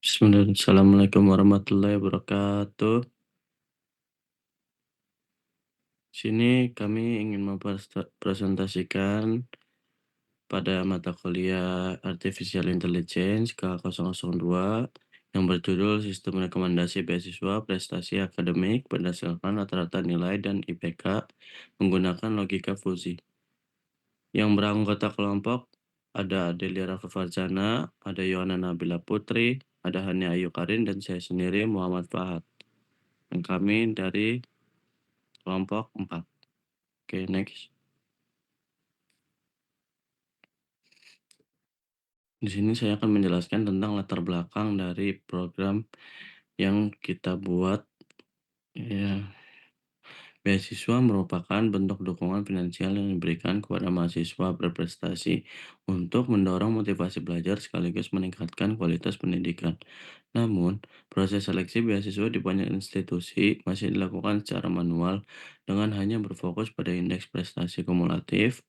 Bismillah. Assalamualaikum warahmatullahi wabarakatuh. Sini kami ingin mempresentasikan pada mata kuliah Artificial Intelligence K002 yang berjudul Sistem Rekomendasi Beasiswa Prestasi Akademik berdasarkan rata-rata nilai dan IPK menggunakan logika fuzzy. Yang beranggota kelompok ada Adelia Rafafarjana, ada Yohana Nabila Putri, ada Hani Ayu Karin, dan saya sendiri Muhammad Fahad. Dan kami dari kelompok 4. Oke, next. Di sini saya akan menjelaskan tentang latar belakang dari program yang kita buat. Ya, beasiswa merupakan bentuk dukungan finansial yang diberikan kepada mahasiswa berprestasi untuk mendorong motivasi belajar sekaligus meningkatkan kualitas pendidikan. Namun, proses seleksi beasiswa di banyak institusi masih dilakukan secara manual dengan hanya berfokus pada indeks prestasi kumulatif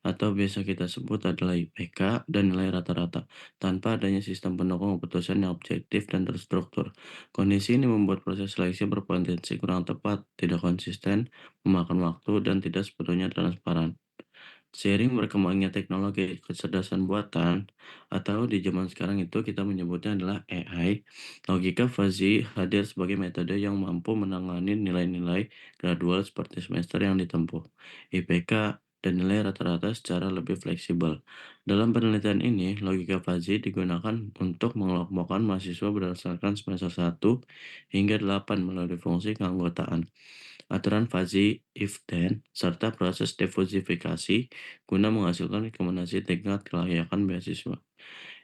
atau biasa kita sebut adalah IPK dan nilai rata-rata, tanpa adanya sistem pendukung keputusan yang objektif dan terstruktur. Kondisi ini membuat proses seleksi berpotensi kurang tepat, tidak konsisten, memakan waktu, dan tidak sepenuhnya transparan. Seiring berkembangnya teknologi kecerdasan buatan, atau di zaman sekarang itu kita menyebutnya adalah AI, logika fuzzy hadir sebagai metode yang mampu menangani nilai-nilai gradual seperti semester yang ditempuh, IPK, dan nilai rata-rata secara lebih fleksibel. Dalam penelitian ini, logika fuzzy digunakan untuk mengelompokkan mahasiswa berdasarkan semester 1 hingga 8 melalui fungsi keanggotaan, aturan fuzzy if-then, serta proses diversifikasi guna menghasilkan rekomendasi tingkat kelayakan beasiswa.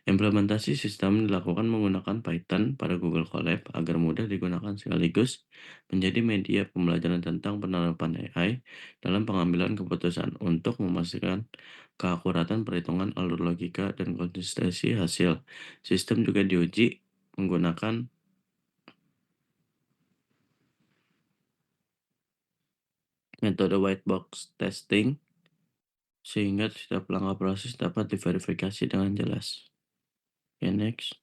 Implementasi sistem dilakukan menggunakan Python pada Google Colab agar mudah digunakan sekaligus menjadi media pembelajaran tentang penerapan AI dalam pengambilan keputusan untuk memastikan keakuratan perhitungan alur logika dan konsistensi hasil. Sistem juga diuji menggunakan metode white box testing sehingga setiap langkah proses dapat diverifikasi dengan jelas. Okay, next.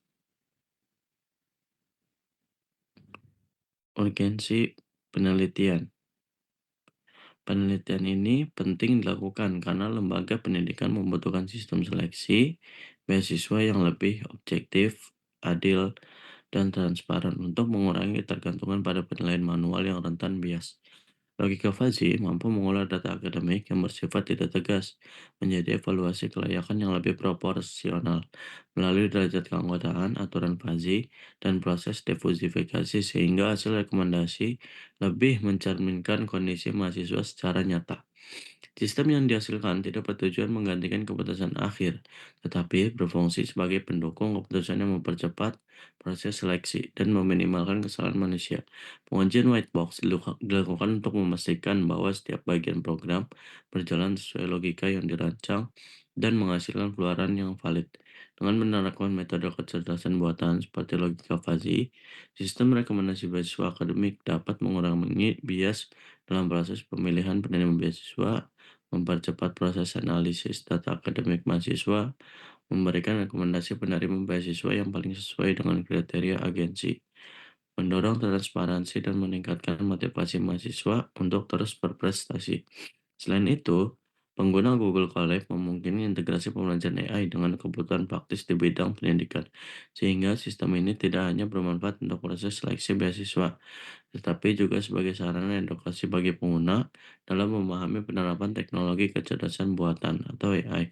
Urgensi penelitian. Penelitian ini penting dilakukan karena lembaga pendidikan membutuhkan sistem seleksi beasiswa yang lebih objektif, adil, dan transparan untuk mengurangi ketergantungan pada penilaian manual yang rentan bias. Logika fuzzy mampu mengolah data akademik yang bersifat tidak tegas menjadi evaluasi kelayakan yang lebih proporsional melalui derajat keanggotaan, aturan fuzzy, dan proses diversifikasi sehingga hasil rekomendasi lebih mencerminkan kondisi mahasiswa secara nyata. Sistem yang dihasilkan tidak bertujuan menggantikan keputusan akhir, tetapi berfungsi sebagai pendukung keputusan yang mempercepat proses seleksi dan meminimalkan kesalahan manusia. Pengujian white box dilakukan untuk memastikan bahwa setiap bagian program berjalan sesuai logika yang dirancang dan menghasilkan keluaran yang valid. Dengan menerapkan metode kecerdasan buatan seperti logika fuzzy, sistem rekomendasi beasiswa akademik dapat mengurangi bias dalam proses pemilihan penerima beasiswa, mempercepat proses analisis data akademik mahasiswa, memberikan rekomendasi penerima beasiswa yang paling sesuai dengan kriteria agensi, mendorong transparansi dan meningkatkan motivasi mahasiswa untuk terus berprestasi. Selain itu, pengguna Google Colab memungkinkan integrasi pembelajaran AI dengan kebutuhan praktis di bidang pendidikan, sehingga sistem ini tidak hanya bermanfaat untuk proses seleksi beasiswa, tetapi juga sebagai sarana edukasi bagi pengguna dalam memahami penerapan teknologi kecerdasan buatan atau AI.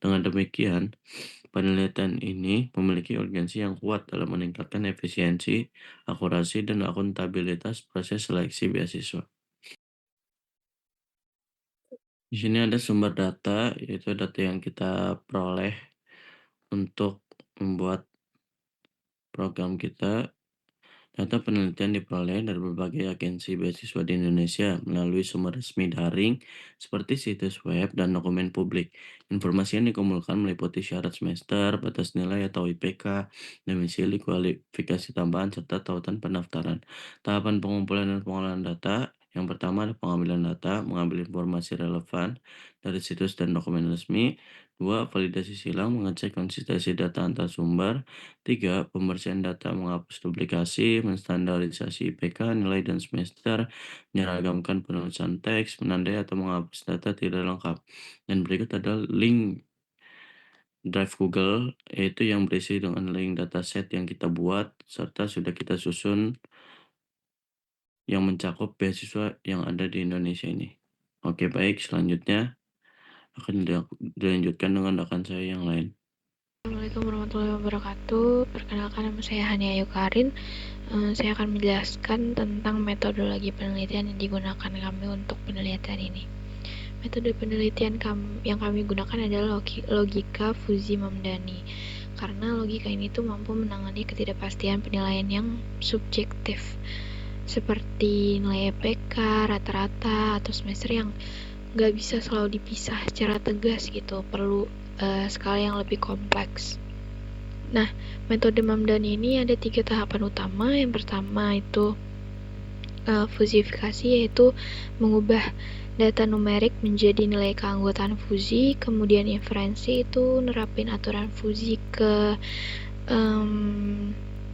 Dengan demikian, penelitian ini memiliki urgensi yang kuat dalam meningkatkan efisiensi, akurasi, dan akuntabilitas proses seleksi beasiswa. Di sini ada sumber data, yaitu data yang kita peroleh untuk membuat program kita. Data penelitian diperoleh dari berbagai agensi beasiswa di Indonesia melalui sumber resmi daring seperti situs web dan dokumen publik. Informasi yang dikumpulkan meliputi syarat semester, batas nilai atau IPK, domisili, kualifikasi tambahan, serta tautan pendaftaran. Tahapan pengumpulan dan pengolahan data. Yang pertama ada pengambilan data, mengambil informasi relevan dari situs dan dokumen resmi. 2. Validasi silang mengecek konsistensi data antar sumber. 3. Pembersihan data menghapus duplikasi, menstandarisasi IPK, nilai dan semester, menyeragamkan penulisan teks, menandai atau menghapus data tidak lengkap. Dan berikut adalah link Drive Google, yaitu yang berisi dengan link dataset yang kita buat, serta sudah kita susun yang mencakup beasiswa yang ada di Indonesia ini. Oke, baik. Selanjutnya akan dilanjutkan dengan rekan saya yang lain. Assalamualaikum warahmatullahi wabarakatuh. Perkenalkan, nama saya Hania Ayu Karin. Saya akan menjelaskan tentang metodologi penelitian yang digunakan kami untuk penelitian ini. Metode penelitian yang kami gunakan adalah logika Fuzzi-Mamdani. Karena logika ini tuh mampu menangani ketidakpastian penilaian yang subjektif, seperti nilai IPK, rata-rata, atau semester yang nggak bisa selalu dipisah secara tegas gitu, perlu skala yang lebih kompleks. Nah, metode Mamdani ini ada 3 tahapan utama. Yang pertama itu fuzifikasi, yaitu mengubah data numerik menjadi nilai keanggotaan Fuzzi. Kemudian inferensi itu nerapin aturan Fuzzi ke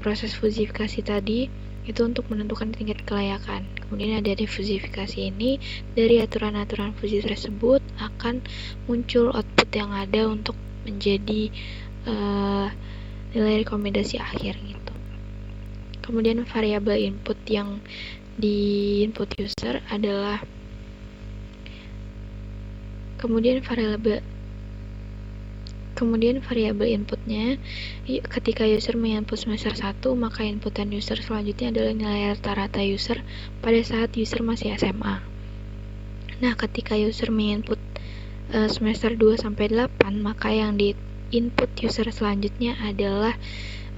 proses fuzifikasi tadi, itu untuk menentukan tingkat kelayakan. Kemudian ada difuzifikasi ini, dari aturan-aturan Fuzzi tersebut akan muncul output yang ada untuk menjadi nilai rekomendasi akhir gitu. Kemudian variabel input yang di input user adalah Kemudian variabel inputnya, ketika user menginput semester 1, maka inputan user selanjutnya adalah nilai rata-rata user pada saat user masih SMA. Nah, ketika user menginput semester 2 sampai 8, maka yang di input user selanjutnya adalah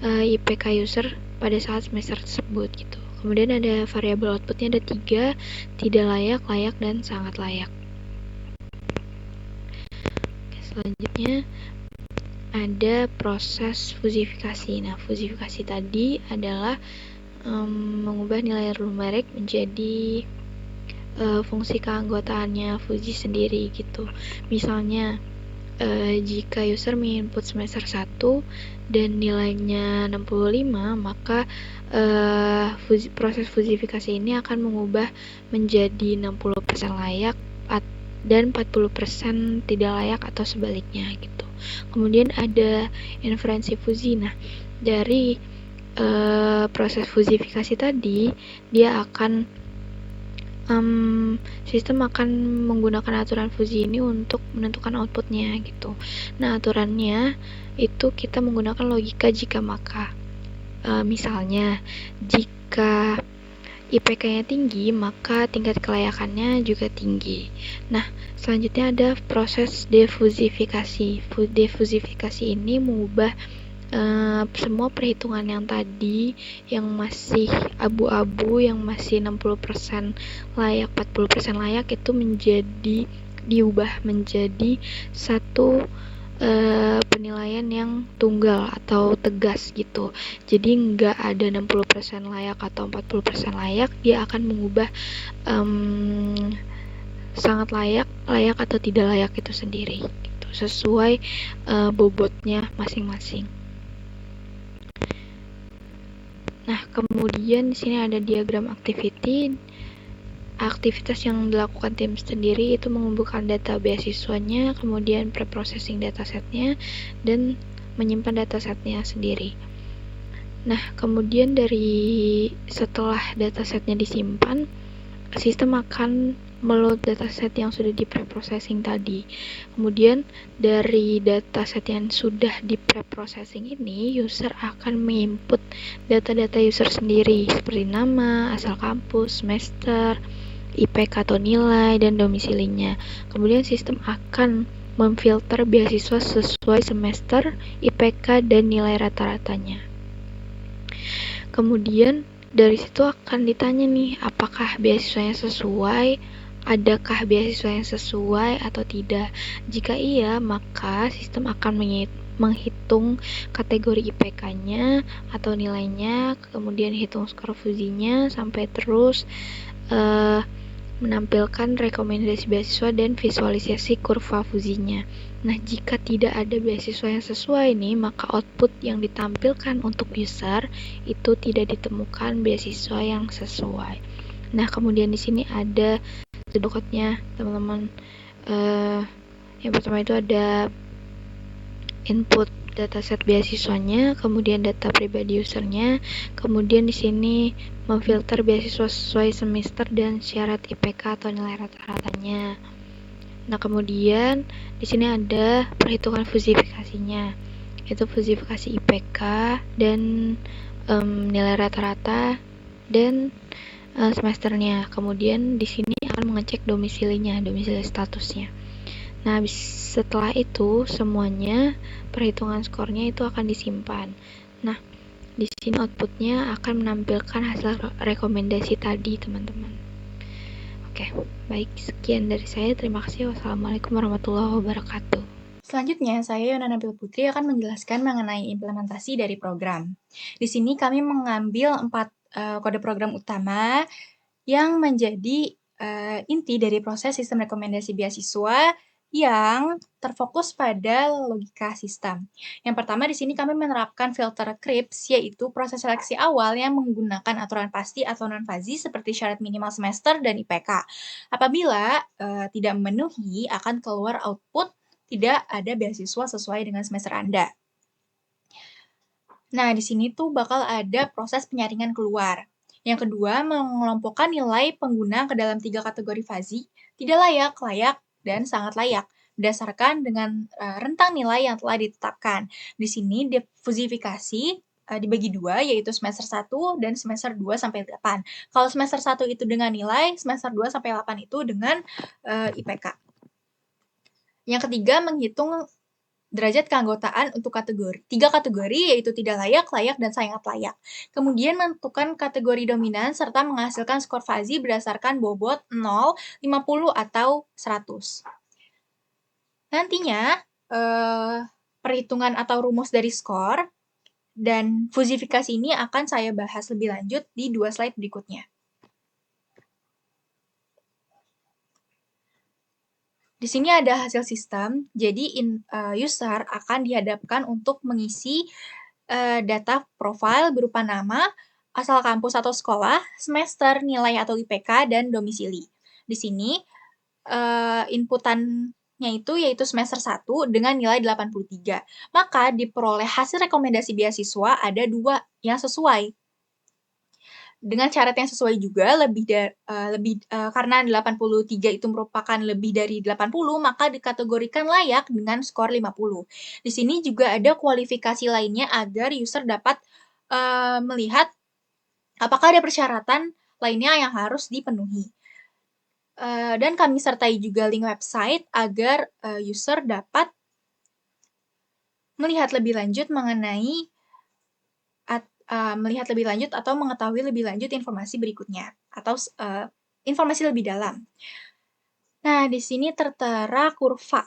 IPK user pada saat semester tersebut gitu. Kemudian ada variabel outputnya, ada 3, tidak layak, layak, dan sangat layak. Selanjutnya ada proses fuzifikasi. Nah, fuzifikasi tadi adalah mengubah nilai numerik menjadi fungsi keanggotaannya Fuzzi sendiri gitu. Misalnya jika user menginput semester 1 dan nilainya 65, maka proses fuzifikasi ini akan mengubah menjadi 60% layak dan 40% tidak layak atau sebaliknya gitu. Kemudian ada inferensi Fuzzi. Nah, dari proses fuzifikasi tadi, dia akan sistem akan menggunakan aturan Fuzzi ini untuk menentukan outputnya gitu. Nah, aturannya itu kita menggunakan logika jika maka. Misalnya, jika IPK-nya tinggi, maka tingkat kelayakannya juga tinggi. Nah, selanjutnya ada proses defuzifikasi. Defuzifikasi ini mengubah semua perhitungan yang tadi, yang masih abu-abu, yang masih 60% layak, 40% layak, itu diubah menjadi satu penilaian yang tunggal atau tegas gitu. Jadi nggak ada 60% layak atau 40% layak, dia akan mengubah sangat layak, layak atau tidak layak itu sendiri gitu, sesuai bobotnya masing-masing. Nah, kemudian di sini ada diagram activity. Aktivitas yang dilakukan tim sendiri itu mengumpulkan data beasiswanya, kemudian preprocessing datasetnya, dan menyimpan datasetnya sendiri. Nah, kemudian setelah datasetnya disimpan, sistem akan meload dataset yang sudah di preprocessing tadi. Kemudian dari dataset yang sudah di preprocessing ini, user akan menginput data-data user sendiri seperti nama, asal kampus, semester, IPK atau nilai, dan domisilinya. Kemudian sistem akan memfilter beasiswa sesuai semester, IPK, dan nilai rata-ratanya. Kemudian dari situ akan ditanya nih, apakah beasiswanya sesuai, adakah beasiswa yang sesuai atau tidak. Jika iya, maka sistem akan menghitung kategori IPK-nya atau nilainya, kemudian hitung skor Fuzzi-nya sampai terus menampilkan rekomendasi beasiswa dan visualisasi kurva fuzinya. Nah, jika tidak ada beasiswa yang sesuai nih, maka output yang ditampilkan untuk user itu tidak ditemukan beasiswa yang sesuai. Nah, kemudian di sini ada code-nya, teman-teman. Yang pertama itu ada input dataset beasiswanya, kemudian data pribadi usernya, kemudian di sini memfilter beasiswa sesuai semester dan syarat IPK atau nilai rata-ratanya. Nah, kemudian di sini ada perhitungan fusifikasinya, yaitu fusifikasi IPK dan nilai rata-rata dan semesternya. Kemudian di sini akan mengecek domisili statusnya. Nah, setelah itu semuanya perhitungan skornya itu akan disimpan. Nah, di sini outputnya akan menampilkan hasil rekomendasi tadi, teman-teman. Oke, baik, sekian dari saya. Terima kasih. Wassalamualaikum warahmatullahi wabarakatuh. Selanjutnya, saya Yona Nabil Putri akan menjelaskan mengenai implementasi dari program. Di sini kami mengambil 4 kode program utama yang menjadi inti dari proses sistem rekomendasi beasiswa yang terfokus pada logika sistem. Yang pertama di sini kami menerapkan filter CRIPS, yaitu proses seleksi awal yang menggunakan aturan pasti atau non-fazi seperti syarat minimal semester dan IPK. Apabila tidak memenuhi, akan keluar output tidak ada beasiswa sesuai dengan semester Anda. Nah, di sini tuh bakal ada proses penyaringan keluar. Yang kedua, mengelompokkan nilai pengguna ke dalam 3 kategori fazi, tidak layak, layak, dan sangat layak, berdasarkan dengan rentang nilai yang telah ditetapkan. Di sini difusifikasi dibagi 2, yaitu semester 1 dan semester 2 sampai 8. Kalau semester 1 itu dengan nilai, semester 2 sampai 8 itu dengan IPK. Yang ketiga, menghitung derajat keanggotaan untuk kategori. 3 kategori yaitu tidak layak, layak, dan sangat layak. Kemudian menentukan kategori dominan serta menghasilkan skor fazi berdasarkan bobot 0, 50, atau 100. Nantinya, perhitungan atau rumus dari skor dan fusifikasi ini akan saya bahas lebih lanjut di 2 slide berikutnya. Di sini ada hasil sistem, jadi user akan dihadapkan untuk mengisi data profil berupa nama, asal kampus atau sekolah, semester, nilai atau IPK, dan domisili. Di sini inputannya itu yaitu semester 1 dengan nilai 83. Maka diperoleh hasil rekomendasi beasiswa ada 2 yang sesuai. Dengan syarat yang sesuai juga karena 83 itu merupakan lebih dari 80, maka dikategorikan layak dengan skor 50. Di sini juga ada kualifikasi lainnya agar user dapat melihat apakah ada persyaratan lainnya yang harus dipenuhi. Dan kami sertai juga link website agar user dapat melihat lebih lanjut atau mengetahui lebih lanjut informasi berikutnya atau informasi lebih dalam. Nah, di sini tertera kurva.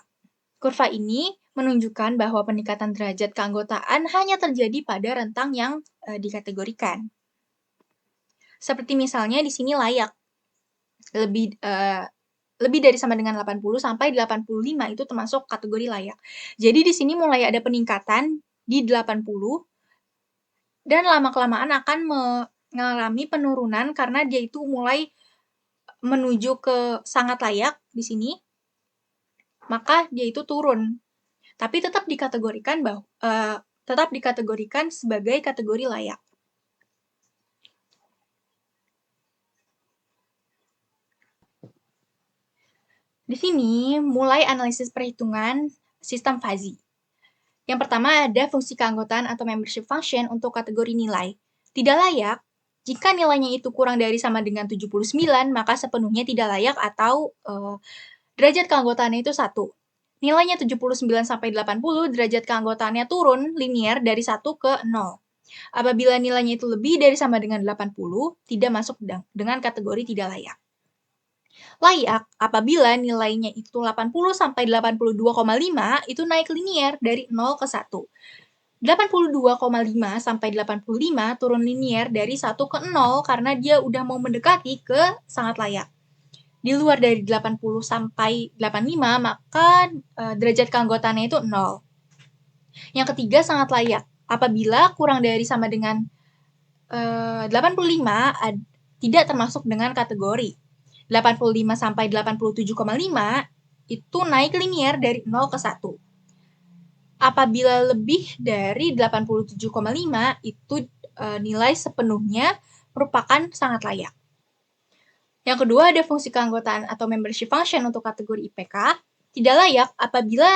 Kurva ini menunjukkan bahwa peningkatan derajat keanggotaan hanya terjadi pada rentang yang dikategorikan. Seperti misalnya di sini layak. Lebih dari sama dengan 80 sampai 85 itu termasuk kategori layak. Jadi di sini mulai ada peningkatan di 80 dan lama-kelamaan akan mengalami penurunan karena dia itu mulai menuju ke sangat layak di sini, maka dia itu turun. Tapi tetap dikategorikan sebagai kategori layak. Di sini mulai analisis perhitungan sistem fazi. Yang pertama ada fungsi keanggotaan atau membership function untuk kategori nilai. Tidak layak, jika nilainya itu kurang dari sama dengan 79, maka sepenuhnya tidak layak atau derajat keanggotaannya itu 1. Nilainya 79 sampai 80, derajat keanggotaannya turun linear dari 1 ke 0. Apabila nilainya itu lebih dari sama dengan 80, tidak masuk dengan kategori tidak layak. Layak apabila nilainya itu 80 sampai 82,5 itu naik linear dari 0 ke 1. 82,5 sampai 85 turun linear dari 1 ke 0 karena dia udah mau mendekati ke sangat layak. di luar dari 80 sampai 85, maka derajat keanggotaannya itu 0. Yang ketiga, sangat layak. Apabila kurang dari sama dengan 85 tidak termasuk dengan kategori. 85 sampai 87,5 itu naik linier dari 0 ke 1. Apabila lebih dari 87,5 itu nilai sepenuhnya merupakan sangat layak. Yang kedua, ada fungsi keanggotaan atau membership function untuk kategori IPK. Tidak layak apabila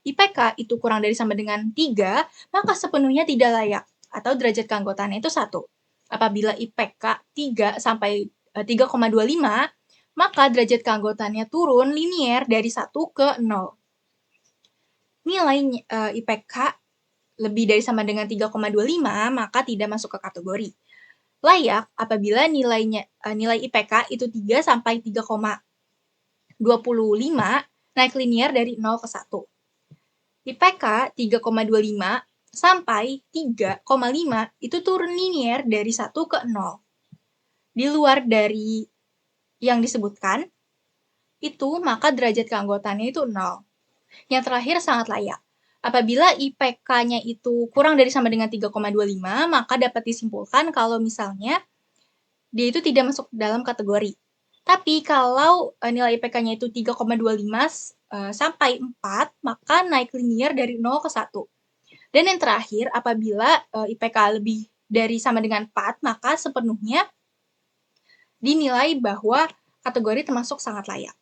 IPK itu kurang dari sama dengan 3, maka sepenuhnya tidak layak atau derajat keanggotaannya itu 1. Apabila IPK 3 sampai 3,25, maka derajat keanggotaannya turun linier dari 1 ke 0. Nilai IPK lebih dari sama dengan 3,25, maka tidak masuk ke kategori. Layak apabila nilai IPK itu 3 sampai 3,25 naik linier dari 0 ke 1. IPK 3,25 sampai 3,5 itu turun linier dari 1 ke 0. Di luar dari yang disebutkan, itu maka derajat keanggotaannya itu 0. Yang terakhir, sangat layak. Apabila IPK-nya itu kurang dari sama dengan 3,25, maka dapat disimpulkan kalau misalnya dia itu tidak masuk dalam kategori. Tapi kalau nilai IPK-nya itu 3,25 sampai 4, maka naik linier dari 0 ke 1. Dan yang terakhir, apabila IPK lebih dari sama dengan 4, maka sepenuhnya dinilai bahwa kategori termasuk sangat layak.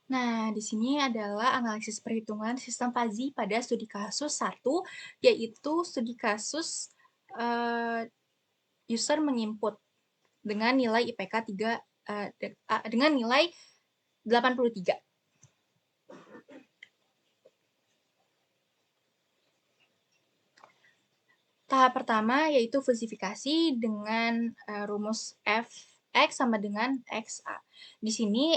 Nah, di sini adalah analisis perhitungan sistem fuzzy pada studi kasus 1, yaitu studi kasus user menginput dengan nilai IPK 3 dengan nilai 83. Tahap pertama yaitu fusifikasi dengan rumus Fx sama dengan XA. Di sini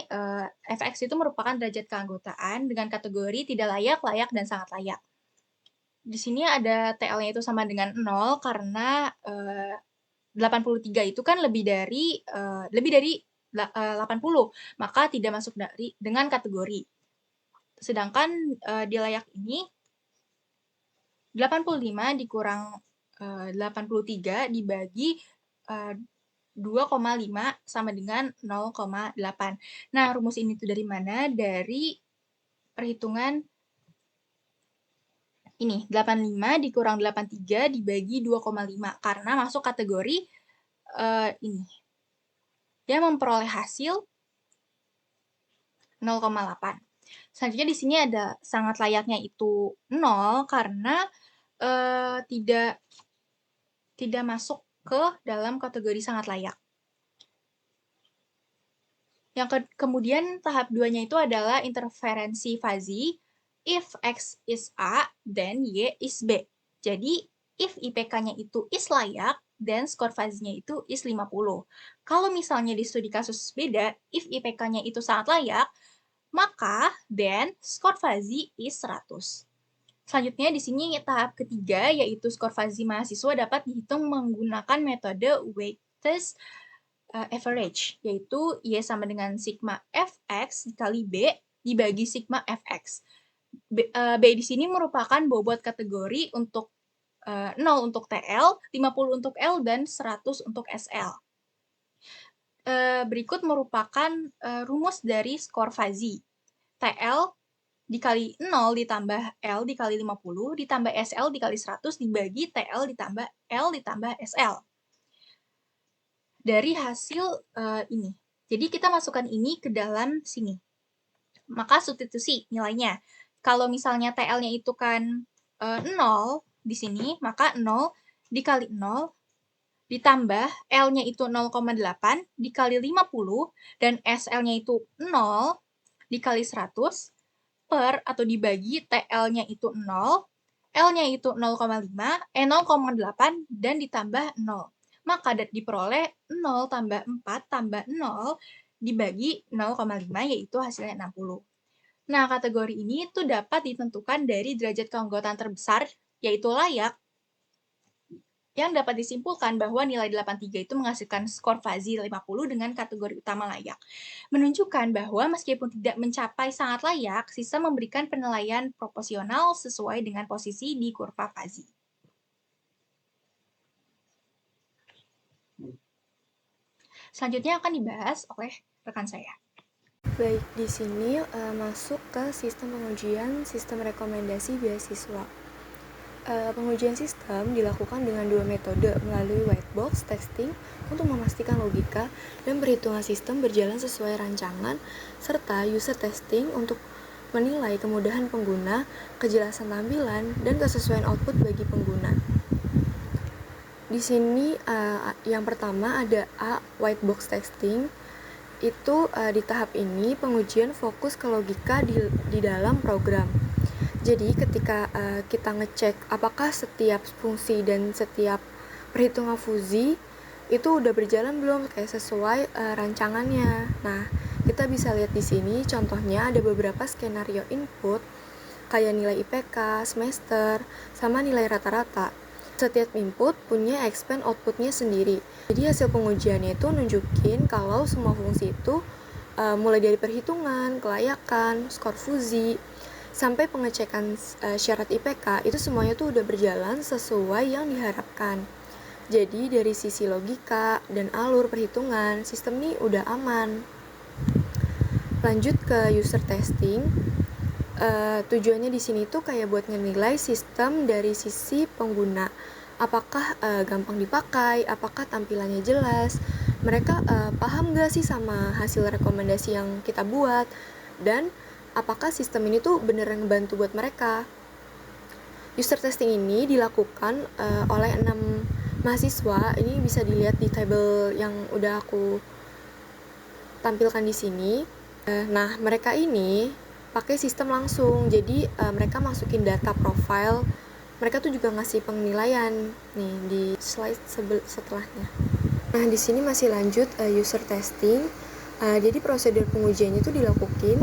Fx itu merupakan derajat keanggotaan dengan kategori tidak layak, layak, dan sangat layak. Di sini ada TL-nya itu sama dengan 0 karena 83 itu kan lebih dari 80, maka tidak masuk dengan kategori. Sedangkan di layak ini 85 dikurang 83 dibagi 2,5 sama dengan 0,8. Nah, rumus ini tuh dari mana? Dari perhitungan ini, 85 dikurang 83 dibagi 2,5 karena masuk kategori ini. Dia memperoleh hasil 0,8. Selanjutnya di sini ada sangat layaknya itu 0 karena tidak masuk ke dalam kategori sangat layak. Yang kemudian tahap 2-nya itu adalah interferensi fuzzy. If X is A, then Y is B. Jadi, if IPK-nya itu is layak, then skor fuzzy-nya itu is 50. Kalau misalnya di studi kasus beda, if IPK-nya itu sangat layak, maka then skor fuzzy is 100. Selanjutnya di sini tahap ketiga yaitu skor fuzzy mahasiswa dapat dihitung menggunakan metode weighted average, yaitu Y sama dengan sigma Fx dikali B dibagi sigma Fx. B di sini merupakan bobot kategori untuk 0 untuk TL, 50 untuk L, dan 100 untuk SL. Berikut merupakan rumus dari skor fuzzy. TL dikali 0 ditambah L dikali 50 ditambah SL dikali 100 dibagi TL ditambah L ditambah SL. Dari hasil ini. Jadi kita masukkan ini ke dalam sini. Maka substitusi nilainya. Kalau misalnya TL-nya itu kan 0 di sini, maka 0 dikali 0 ditambah L-nya itu 0,8 dikali 50 dan SL-nya itu 0 dikali 100 per atau dibagi TL-nya itu 0, L-nya itu 0,8 dan ditambah 0. Maka diperoleh 0 tambah 4 tambah 0 dibagi 0,5 yaitu hasilnya 60. Nah, kategori ini itu dapat ditentukan dari derajat keanggotaan terbesar yaitu layak yang dapat disimpulkan bahwa nilai 83 itu menghasilkan skor Fuzzy 50 dengan kategori utama layak. Menunjukkan bahwa meskipun tidak mencapai sangat layak, sistem memberikan penilaian proporsional sesuai dengan posisi di kurva Fuzzy. Selanjutnya akan dibahas oleh rekan saya. Baik, di sini masuk ke sistem pengujian sistem rekomendasi beasiswa. Pengujian sistem dilakukan dengan dua metode, melalui white box testing untuk memastikan logika dan perhitungan sistem berjalan sesuai rancangan, serta user testing untuk menilai kemudahan pengguna, kejelasan tampilan, dan kesesuaian output bagi pengguna. Di sini yang pertama ada A, white box testing. Itu di tahap ini pengujian fokus ke logika di dalam program. Jadi ketika kita ngecek apakah setiap fungsi dan setiap perhitungan fuzzy itu udah berjalan belum kayak sesuai rancangannya. Nah, kita bisa lihat di sini contohnya ada beberapa skenario input kayak nilai IPK, semester, sama nilai rata-rata. Setiap input punya expand outputnya sendiri. Jadi hasil pengujiannya itu nunjukin kalau semua fungsi itu mulai dari perhitungan, kelayakan, skor fuzzy, sampai pengecekan syarat IPK itu semuanya tuh udah berjalan sesuai yang diharapkan. Jadi dari sisi logika dan alur perhitungan, sistem ini udah aman. Lanjut ke user testing. Tujuannya di sini tuh kayak buat ngenilai sistem dari sisi pengguna. Apakah gampang dipakai, apakah tampilannya jelas, mereka paham gak sih sama hasil rekomendasi yang kita buat, dan apakah sistem ini tuh beneran ngebantu buat mereka. User testing ini dilakukan oleh 6 mahasiswa. Ini bisa dilihat di table yang udah aku tampilkan di sini. Nah, mereka ini pakai sistem langsung. Jadi mereka masukin data profile. Mereka tuh juga ngasih penilaian nih di slide setelahnya. Nah, di sini masih lanjut user testing. Jadi prosedur pengujiannya itu dilakukan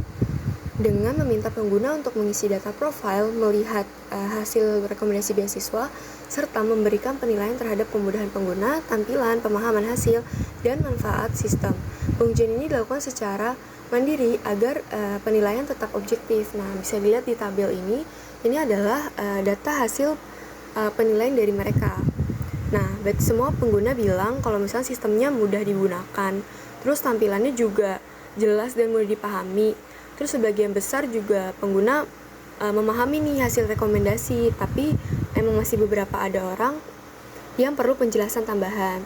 dengan meminta pengguna untuk mengisi data profile, melihat hasil rekomendasi beasiswa, serta memberikan penilaian terhadap kemudahan pengguna, tampilan, pemahaman hasil, dan manfaat sistem. Pengujian ini dilakukan secara mandiri agar penilaian tetap objektif. Nah, bisa dilihat di tabel ini adalah data hasil penilaian dari mereka. Nah, semua pengguna bilang kalau misalnya sistemnya mudah digunakan, terus tampilannya juga jelas dan mudah dipahami. Terus sebagian besar juga pengguna memahami nih hasil rekomendasi, tapi emang masih beberapa ada orang yang perlu penjelasan tambahan.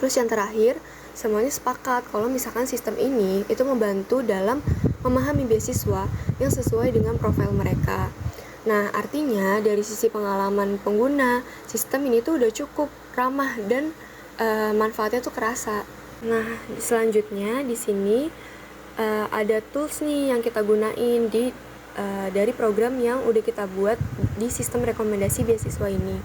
Terus yang terakhir, semuanya sepakat kalau misalkan sistem ini itu membantu dalam memahami beasiswa yang sesuai dengan profil mereka. Nah, artinya dari sisi pengalaman pengguna, sistem ini tuh udah cukup ramah dan manfaatnya tuh kerasa. Nah, selanjutnya di sini ada tools nih yang kita gunain dari program yang udah kita buat di sistem rekomendasi beasiswa ini.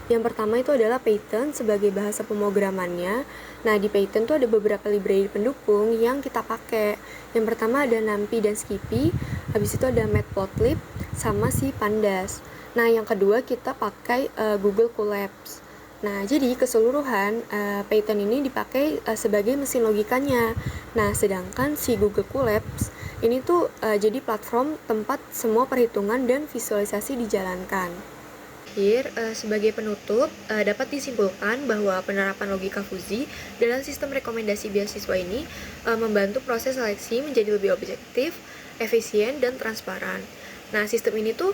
Yang pertama itu adalah Python sebagai bahasa pemrogramannya. Nah, di Python tuh ada beberapa library pendukung yang kita pakai. Yang pertama ada NumPy dan Skippy, habis itu ada Matplotlib sama si Pandas. Nah, yang kedua kita pakai Google Colabs. Nah, jadi keseluruhan Python ini dipakai sebagai mesin logikanya. Nah, sedangkan si Google Colabs ini tuh jadi platform tempat semua perhitungan dan visualisasi dijalankan. Sebagai penutup, dapat disimpulkan bahwa penerapan logika fuzzy dalam sistem rekomendasi beasiswa ini membantu proses seleksi menjadi lebih objektif, efisien, dan transparan. Nah, sistem ini tuh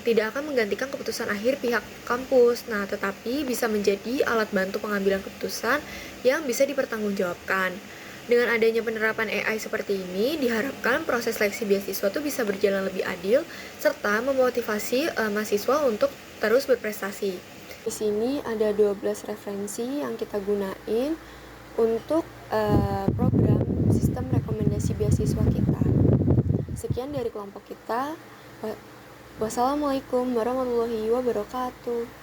tidak akan menggantikan keputusan akhir pihak kampus, nah tetapi bisa menjadi alat bantu pengambilan keputusan yang bisa dipertanggungjawabkan. Dengan adanya penerapan AI seperti ini, diharapkan proses seleksi beasiswa itu bisa berjalan lebih adil serta memotivasi mahasiswa untuk terus berprestasi. Di sini ada 12 referensi yang kita gunain untuk program sistem rekomendasi beasiswa kita. Sekian dari kelompok kita. Wassalamualaikum warahmatullahi wabarakatuh.